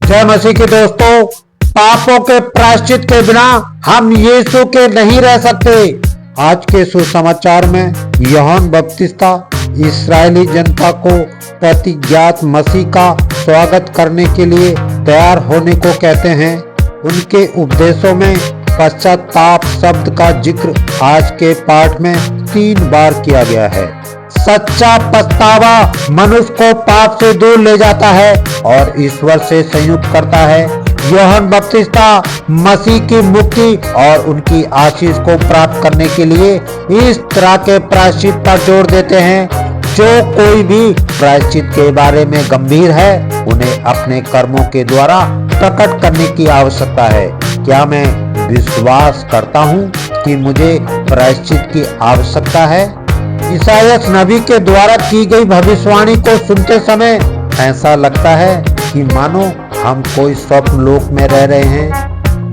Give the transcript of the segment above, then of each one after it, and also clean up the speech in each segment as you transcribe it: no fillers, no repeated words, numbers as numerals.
जय मसीह के दोस्तों, पापों के प्रायश्चित के बिना हम यीशु के नहीं रह सकते। आज के सुसमाचार में यूहन्ना बपतिस्ता इस्राएली जनता को प्रतिज्ञात मसीह का स्वागत करने के लिए तैयार होने को कहते हैं। उनके उपदेशों में पश्चाताप शब्द का जिक्र आज के पाठ में 3 बार किया गया है। सच्चा पछतावा मनुष्य को पाप से दूर ले जाता है और ईश्वर से संयुक्त करता है। यूहन्ना बपतिस्ता मसीह की मुक्ति और उनकी आशीष को प्राप्त करने के लिए इस तरह के प्रायश्चित पर जोर देते हैं। जो कोई भी प्रायश्चित के बारे में गंभीर है, उन्हें अपने कर्मों के द्वारा प्रकट करने की आवश्यकता है। क्या मैं विश्वास करता हूँ कि मुझे प्रायश्चित की आवश्यकता है? ईसायास नबी के द्वारा की गई भविष्यवाणी को सुनते समय ऐसा लगता है कि मानो हम कोई स्वप्न लोक में रह रहे हैं।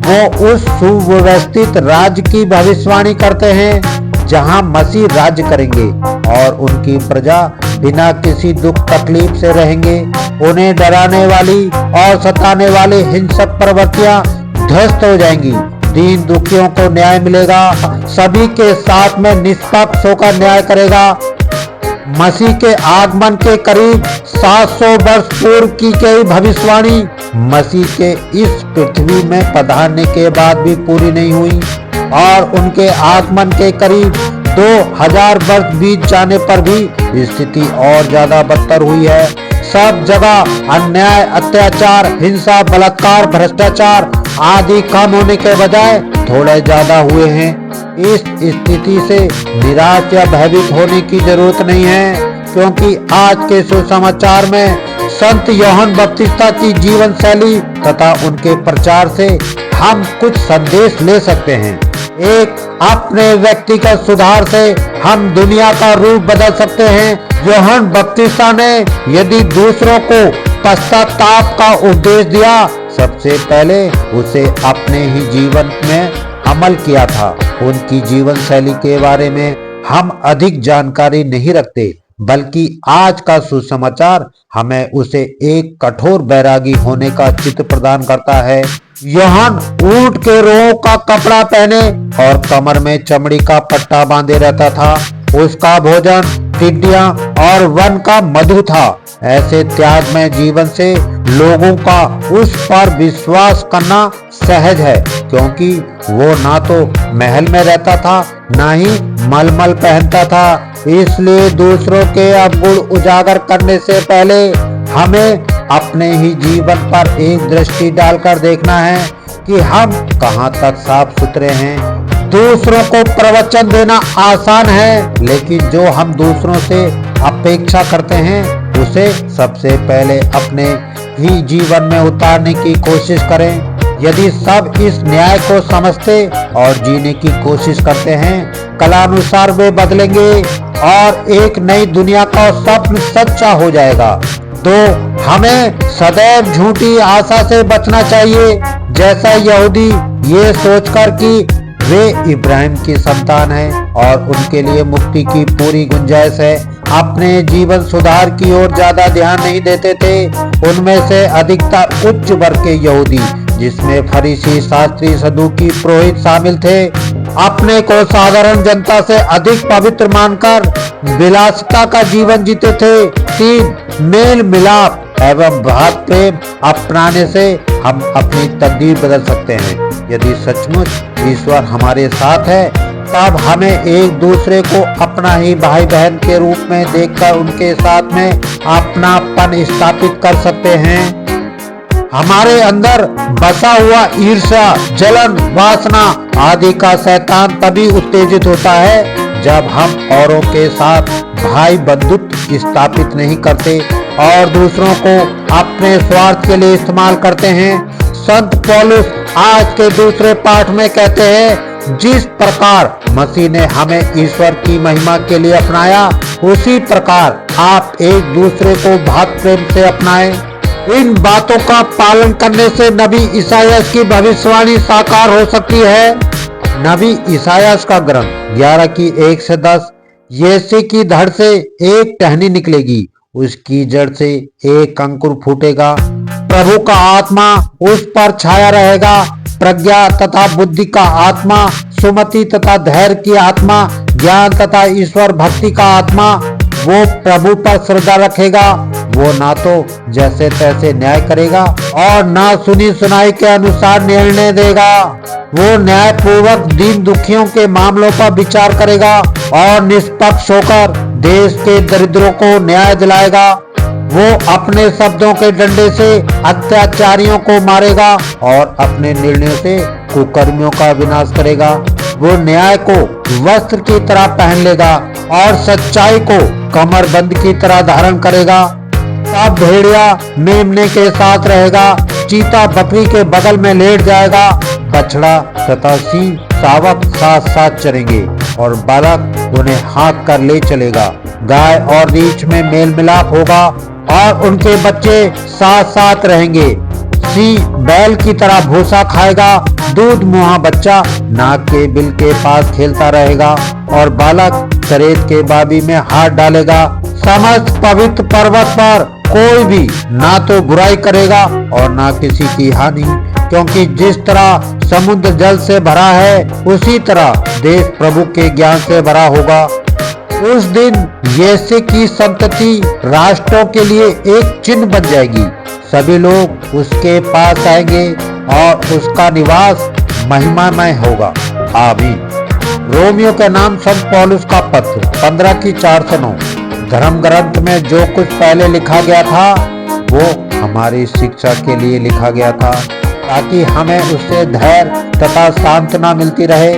वो उस सुव्यवस्थित राज्य की भविष्यवाणी करते हैं जहां मसीह राज्य करेंगे और उनकी प्रजा बिना किसी दुख तकलीफ से रहेंगे। उन्हें डराने वाली और सताने वाली हिंसक प्रवृत्तियां ध्वस्त हो जाएंगी। दीन दुखियों को न्याय मिलेगा, सभी के साथ में निष्पक्ष होकर न्याय करेगा। मसीह के आगमन के करीब 700 वर्ष पूर्व की गई भविष्यवाणी मसीह के इस पृथ्वी में पधारने के बाद भी पूरी नहीं हुई और उनके आगमन के करीब 2000 वर्ष बीत जाने पर भी स्थिति और ज्यादा बदतर हुई है। सब जगह अन्याय, अत्याचार, हिंसा, बलात्कार, भ्रष्टाचार आदि कम होने के बजाय थोड़े ज्यादा हुए हैं। इस स्थिति से निराश या भयभीत होने की जरूरत नहीं है, क्योंकि आज के सुसमाचार में संत यूहन्ना बपतिस्ता की जीवन शैली तथा उनके प्रचार से हम कुछ संदेश ले सकते हैं। एक, अपने व्यक्तिगत सुधार से हम दुनिया का रूप बदल सकते हैं। यूहन्ना बपतिस्ता ने यदि दूसरों को पश्चाताप का उपदेश दिया, सबसे पहले उसे अपने ही जीवन में अमल किया था। उनकी जीवन शैली के बारे में हम अधिक जानकारी नहीं रखते, बल्कि आज का सुसमाचार हमें उसे एक कठोर बैरागी होने का चित्र प्रदान करता है। यूहन्ना ऊंट के रोओं का कपड़ा पहने और कमर में चमड़ी का पट्टा बांधे रहता था। उसका भोजन टिड्डियां और वन का मधु था। ऐसे त्यागमय जीवन से लोगों का उस पर विश्वास करना सहज है, क्योंकि वो ना तो महल में रहता था, ना ही मलमल पहनता था। इसलिए दूसरों के अवगुण उजागर करने से पहले हमें अपने ही जीवन पर एक दृष्टि डालकर देखना है कि हम कहाँ तक साफ सुथरे हैं। दूसरों को प्रवचन देना आसान है, लेकिन जो हम दूसरों से अपेक्षा करते हैं उसे सबसे पहले अपने ही जीवन में उतारने की कोशिश करें। यदि सब इस न्याय को समझते और जीने की कोशिश करते हैं, कालानुसार वे बदलेंगे और एक नई दुनिया का स्वप्न सच्चा हो जाएगा। 2, हमें सदैव झूठी आशा से बचना चाहिए। जैसा यहूदी ये सोचकर कि वे इब्राहिम की संतान हैं और उनके लिए मुक्ति की पूरी गुंजाइश है, अपने जीवन सुधार की ओर ज्यादा ध्यान नहीं देते थे। उनमें से अधिकतर उच्च वर्ग के यहूदी, जिसमें फरीसी, शास्त्री, सदूकी, पुरोहित शामिल थे, अपने को साधारण जनता से अधिक पवित्र मानकर विलासिता का जीवन जीते थे। 3, मेल मिलाप एवं भात प्रेम अपनाने से हम अपनी तकदीर बदल सकते हैं। यदि सचमुच ईश्वर हमारे साथ है, तब हमें एक दूसरे को अपना ही भाई बहन के रूप में देखकर उनके साथ में अपनापन स्थापित कर सकते हैं। हमारे अंदर बसा हुआ ईर्ष्या, जलन, वासना आदि का शैतान तभी उत्तेजित होता है जब हम औरों के साथ भाई बंधुत्व स्थापित नहीं करते और दूसरों को अपने स्वार्थ के लिए इस्तेमाल करते हैं। संत पौलुस आज के दूसरे पाठ में कहते हैं, जिस प्रकार मसीह ने हमें ईश्वर की महिमा के लिए अपनाया, उसी प्रकार आप एक दूसरे को भात प्रेम से अपनाएं। इन बातों का पालन करने से नबी इसायास की भविष्यवाणी साकार हो सकती है। नबी इसायास का ग्रंथ 11 की 1 से 10, यिशै की धड़ से एक टहनी निकलेगी, उसकी जड़ से एक अंकुर फूटेगा प्रभु का आत्मा उस पर छाया रहेगा। प्रज्ञा तथा बुद्धि का आत्मा, सुमति तथा धैर्य की आत्मा, ज्ञान तथा ईश्वर भक्ति का आत्मा वो प्रभु पर श्रद्धा रखेगा। वो ना तो जैसे तैसे न्याय करेगा और ना सुनी सुनाई के अनुसार निर्णय देगा। वो न्याय पूर्वक दीन दुखियों के मामलों पर विचार करेगा और निष्पक्ष होकर देश के दरिद्रों को न्याय दिलाएगा। वो अपने शब्दों के डंडे से अत्याचारियों को मारेगा और अपने निर्णयों से कुकर्मियों का विनाश करेगा। वो न्याय को वस्त्र की तरह पहन लेगा और सच्चाई को कमरबंद की तरह धारण करेगा। तब भेड़िया मेमने के साथ रहेगा, चीता बकरी के बगल में लेट जाएगा, बछड़ा तथा सिंह शावक साथ साथ चरेंगे और बालक उन्हें हाँक कर ले चलेगा। गाय और रीछ में मेल मिलाप होगा और उनके बच्चे साथ साथ रहेंगे। सिंह बैल की तरह भूसा खाएगा, दूध मुहा बच्चा नाक के बिल के पास खेलता रहेगा और बालक चरेत के बाबी में हाथ डालेगा। समस्त पवित्र पर्वत पर कोई भी ना तो बुराई करेगा और ना किसी की हानि, क्योंकि जिस तरह समुद्र जल से भरा है उसी तरह देश प्रभु के ज्ञान से भरा होगा। उस दिन यीशु की संतति राष्ट्रों के लिए एक चिन्ह बन जाएगी। सभी लोग उसके पास आएंगे और उसका निवास महिमामय होगा। आमीन। रोमियो के नाम संत पौलुस का पत्र 15 की 4 से 9। धर्म ग्रंथ में जो कुछ पहले लिखा गया था वो हमारी शिक्षा के लिए लिखा गया था, ताकि हमें उससे धैर्य तथा सांत्वना मिलती रहे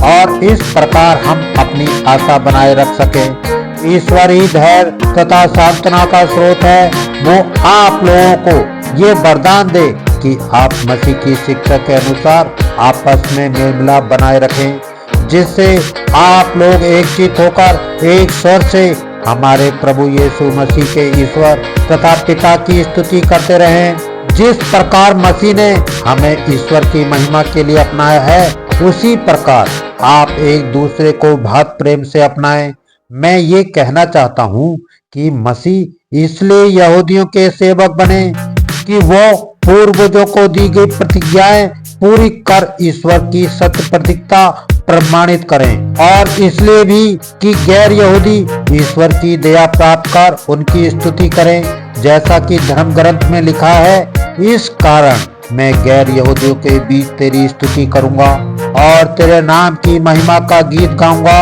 और इस प्रकार हम अपनी आशा बनाए रख सकें। ईश्वर ही धैर्य तथा सांत्वना का स्रोत है। वो आप लोगों को ये वरदान दे कि आप मसीह की शिक्षा के अनुसार आपस में मेल मिलाप बनाए रखें, जिससे आप लोग एकचित होकर एक स्वर से हमारे प्रभु यीशु मसीह के ईश्वर तथा पिता की स्तुति करते रहें। जिस प्रकार मसीह ने हमें ईश्वर की महिमा के लिए अपनाया है, उसी प्रकार आप एक दूसरे को भात प्रेम से अपनाएं। मैं ये कहना चाहता हूँ कि मसीह इसलिए यहूदियों के सेवक बने कि वो पूर्वजों को दी गई प्रतिज्ञाएं पूरी कर ईश्वर की सत्य प्रतिज्ञा प्रमाणित करें, और इसलिए भी कि गैर यहूदी ईश्वर की दया प्राप्त कर उनकी स्तुति करें, जैसा कि धर्म ग्रंथ में लिखा है, इस कारण मैं गैर यहूदियों के बीच तेरी स्तुति करूंगा और तेरे नाम की महिमा का गीत गाऊंगा।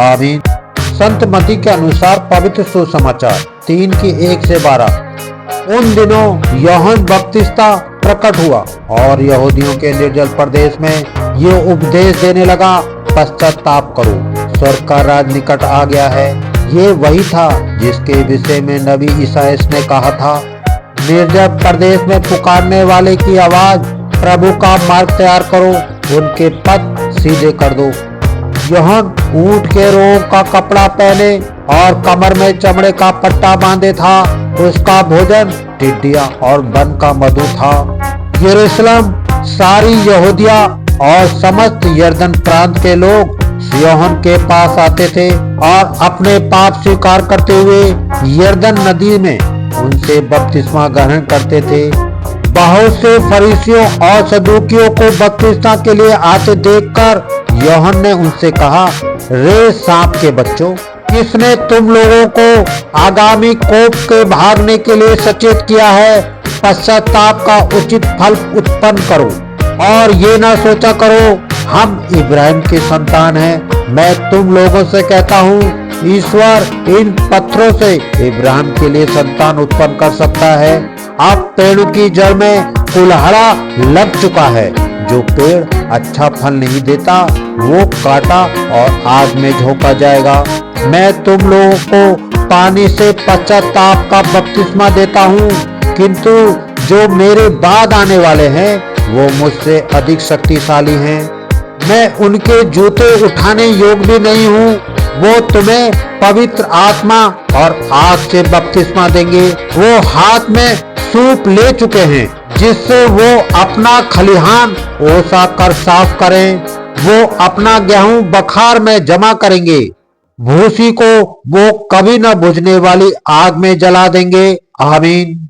आमीन। संत मत्ती के अनुसार पवित्र सुसमाचार 3 की 1 से 12। उन दिनों यूहन्ना बपतिस्ता प्रकट हुआ और यहूदियों के निर्जल प्रदेश में ये उपदेश देने लगा, पश्चाताप करो, स्वर्ग का राज निकट आ गया है। ये वही था जिसके विषय में नबी ईसायाह ने कहा था, निर्जल प्रदेश में पुकारने वाले की आवाज, प्रभु का मार्ग तैयार करो, उनके पथ सीधे कर दो। यूहन्ना ऊंट के रोग का कपड़ा पहने और कमर में चमड़े का पट्टा बांधे था। उसका भोजन टिड्डियां और वन का मधु था। यरूशलेम, सारी यहूदिया और समस्त यरदन प्रांत के लोग यूहन्ना के पास आते थे और अपने पाप स्वीकार करते हुए यरदन नदी में उनसे बपतिस्मा ग्रहण करते थे। बहुत से फरीसियों और सदूकियों को बपतिस्मा के लिए आते देखकर यूहन्ना ने उनसे कहा, रे सांप के बच्चों, किसने तुम लोगों को आगामी कोप के भागने के लिए सचेत किया है? पश्चाताप का उचित फल उत्पन्न करो और ये ना सोचा करो हम इब्राहिम के संतान हैं। मैं तुम लोगों से कहता हूँ, ईश्वर इन पत्थरों से इब्राहिम के लिए संतान उत्पन्न कर सकता है। अब पेड़ की जड़ में कुल्हाड़ा लग चुका है। जो पेड़ अच्छा फल नहीं देता वो काटा और आग में झोंका जाएगा। मैं तुम लोगों को पानी से पश्चाताप का बपतिस्मा देता हूँ, किंतु जो मेरे बाद आने वाले हैं वो मुझसे अधिक शक्तिशाली हैं। मैं उनके जूते उठाने योग्य भी नहीं हूँ। वो तुम्हें पवित्र आत्मा और आग से बपतिस्मा देंगे। वो हाथ में सूप ले चुके हैं जिससे वो अपना खलिहान ओसा कर साफ करें। वो अपना गेहूं बखार में जमा करेंगे, भूसी को वो कभी न बुझने वाली आग में जला देंगे। आमीन।